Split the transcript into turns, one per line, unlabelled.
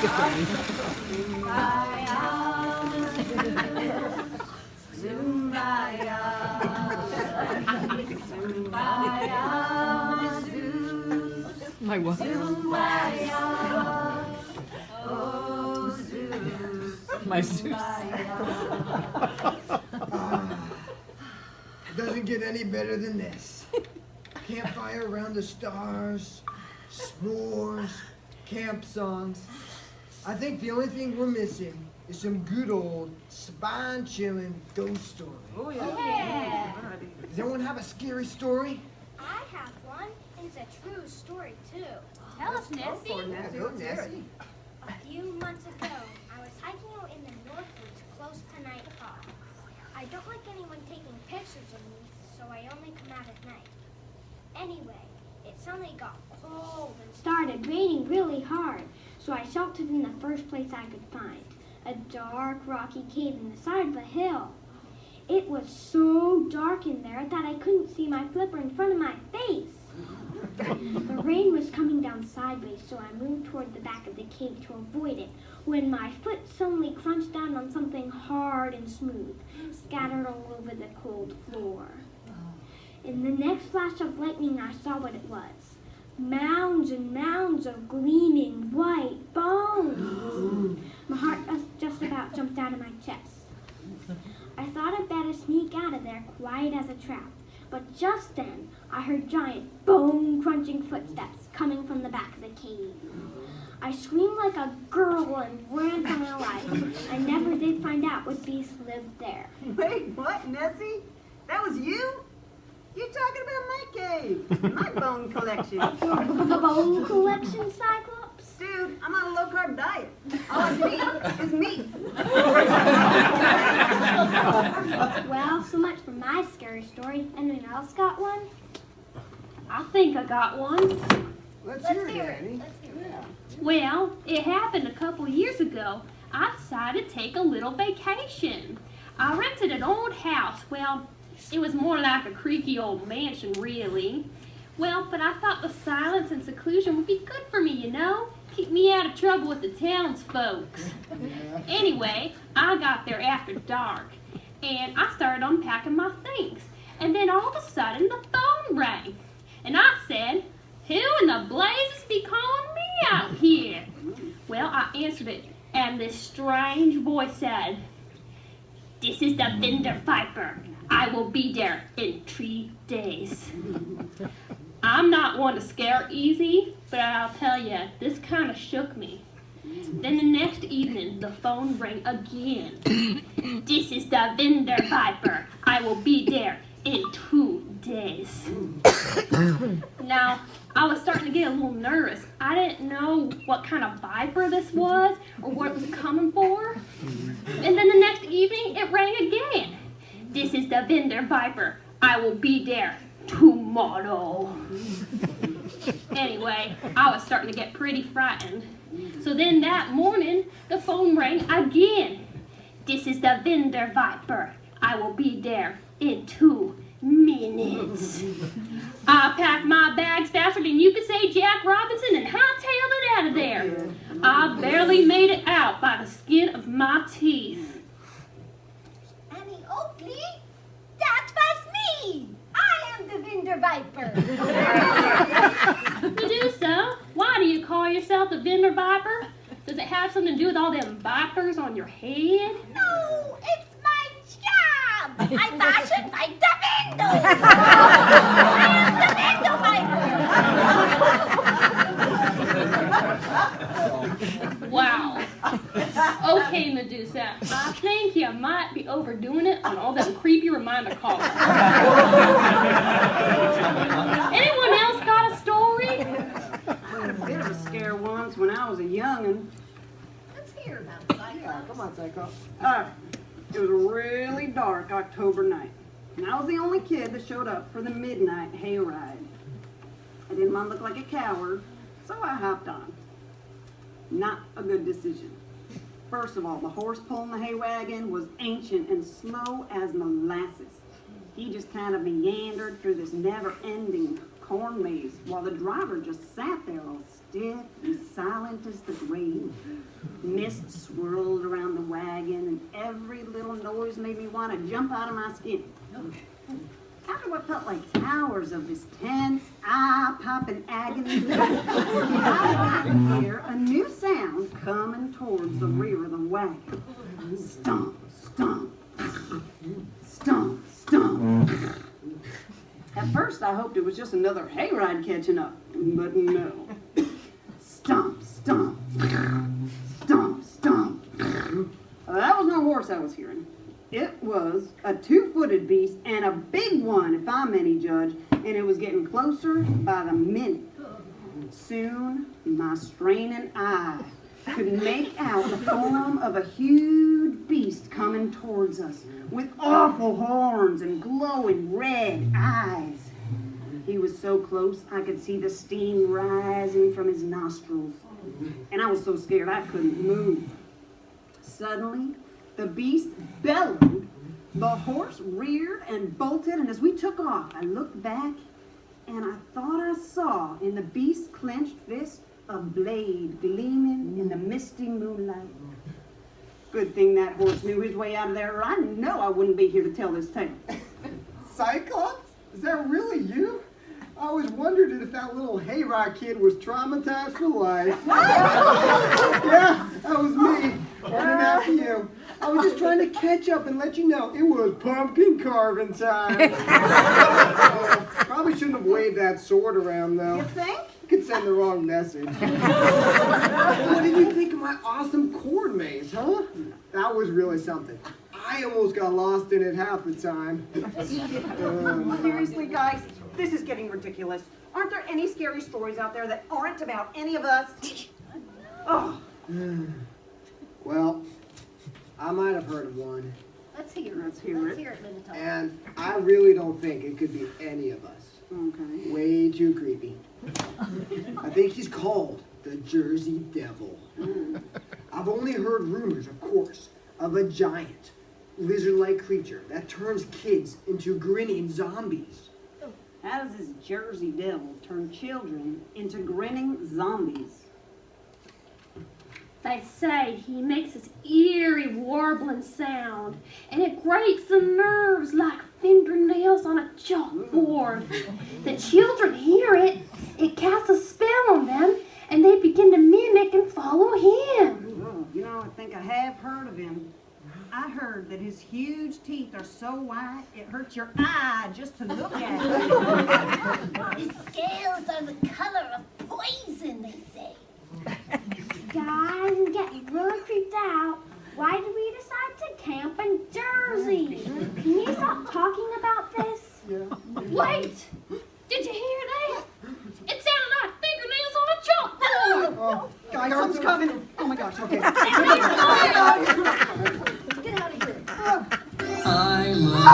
Zumbaya, Zumbaya, Zeus.
My what?
Zumbaya, oh Zeus.
My Zeus.
It doesn't get any better than this. Campfire around the stars, s'mores, camp songs. I think the only thing we're missing is some good old spine-chilling ghost story.
Oh yeah.
Does anyone have a scary story?
I have one. It's a true story, too.
Tell us, Nessie.
Yeah, go, Nessie.
A few months ago, I was hiking out in the Northwoods close to nightfall. I don't like anyone taking pictures of me, so I only come out at night. Anyway, it suddenly got cold and started raining really hard, so I sheltered in the first place I could find, a dark, rocky cave in the side of a hill. It was so dark in there that I couldn't see my flipper in front of my face. The rain was coming down sideways, so I moved toward the back of the cave to avoid it, when my foot suddenly crunched down on something hard and smooth, scattered all over the cold floor. In the next flash of lightning, I saw what it was. Mounds and mounds of gleaming white bones. My heart just about jumped out of my chest. I thought I'd better sneak out of there quiet as a trap. But just then, I heard giant, bone-crunching footsteps coming from the back of the cave. I screamed like a girl and ran for my life. I never did find out what beast lived there.
Wait, what, Nessie? That was you? You talking about my cave, my bone collection.
The bone collection, Cyclops?
Dude, I'm on a low-carb diet. All I can eat is meat.
Well, so much for my scary story. Anyone else got one? I think I got one.
Let's hear it, Annie.
Well, it happened a couple years ago. I decided to take a little vacation. I rented an old house. Well, it was more like a creaky old mansion, really. Well, but I thought the silence and seclusion would be good for me, you know? Keep me out of trouble with the townsfolks. Anyway, I got there after dark, and I started unpacking my things. And then all of a sudden, the phone rang. And I said, "Who in the blazes be calling me out here?" Well, I answered it, and this strange voice said, "This is the Vendor Viper. I will be there in 3 days." I'm not one to scare easy, but I'll tell you, this kind of shook me. Then the next evening, the phone rang again. "This is the Vendor Viper. I will be there in 2 days." Now, I was starting to get a little nervous. I didn't know what kind of viper this was or what it was coming for. And then the next evening, it rang again. "This is the Vendor Viper. I will be there tomorrow." Anyway, I was starting to get pretty frightened. So then that morning, the phone rang again. "This is the Vendor Viper. I will be there in 2 minutes. I packed my bags faster than you could say Jack Robinson and hightailed it out of there. I barely made it out by the skin of my teeth.
Annie Oakley? That was me! I am the Vendor Viper.
Medusa, why do you call yourself the Vendor Viper? Does it have something to do with all them vipers on your head?
No, it's my job! I fashion like the window! I am the Vendor Viper!
Wow. Okay, Medusa, I think you might be overdoing it on all them creepy reminder calls. Anyone else got a story?
I had a bit of a scare once when I was a young'un.
Let's hear about it, Cyclops.
Yeah, come on, Psycho.
It was a really dark October night, and I was the only kid that showed up for the midnight hayride. I didn't want to look like a coward, so I hopped on. Not a good decision. First of all, the horse pulling the hay wagon was ancient and slow as molasses. He just kind of meandered through this never-ending corn maze while the driver just sat there all stiff and silent as the grave. Mist swirled around the wagon, and every little noise made me want to jump out of my skin. After what felt like hours of this tense, eye-popping agony, I could hear a new sound coming towards the rear of the wagon. Stomp, stomp, stomp, stomp. At first, I hoped it was just another hayride catching up, but no. Stomp, stomp, stomp, stomp. That was no horse I was hearing. It was a two-footed beast, and a big one, if I'm any judge, and it was getting closer by the minute. Soon, my straining eye could make out the form of a huge beast coming towards us, with awful horns and glowing red eyes. He was so close I could see the steam rising from his nostrils, and I was so scared I couldn't move. Suddenly, the beast bellowed, the horse reared and bolted, and as we took off, I looked back, and I thought I saw in the beast's clenched fist a blade gleaming in the misty moonlight. Good thing that horse knew his way out of there, or I know I wouldn't be here to tell this tale.
Cyclops? Is that really you? I always wondered if that little hayride kid was traumatized for life. Yeah, that was me. Running after you. I was just trying to catch up and let you know it was pumpkin carving time. Probably shouldn't have waved that sword around, though.
You think?
It could send the wrong message. What did you think of my awesome corn maze, huh? That was really something. I almost got lost in it half the time.
Seriously, guys, this is getting ridiculous. Aren't there any scary stories out there that aren't about any of us? Oh.
Well, I might have heard of one,
Let's hear it.
Let's hear it.
Minotaur.
and I really don't think it could be any of us.
Okay.
Way too creepy. I think he's called the Jersey Devil. I've only heard rumors, of course, of a giant, lizard-like creature that turns kids into grinning zombies.
How does this Jersey Devil turn children into grinning zombies?
They say he makes this eerie warbling sound, and it grates the nerves like fingernails on a chalkboard. The children hear it, it casts a spell on them, and they begin to mimic and follow him.
Oh, you know, I think I have heard of him. I heard that his huge teeth are so white, it hurts your eye just to look at it.
His scales are the color of poison, they say.
Guys, I'm getting really creeped out. Why did we decide to camp in Jersey? Can you stop talking about this?
Wait! Did you hear that? It sounded like fingernails on a chalkboard!
Oh,
Guys, something's coming. Oh my gosh, okay.
Get out of here.
I love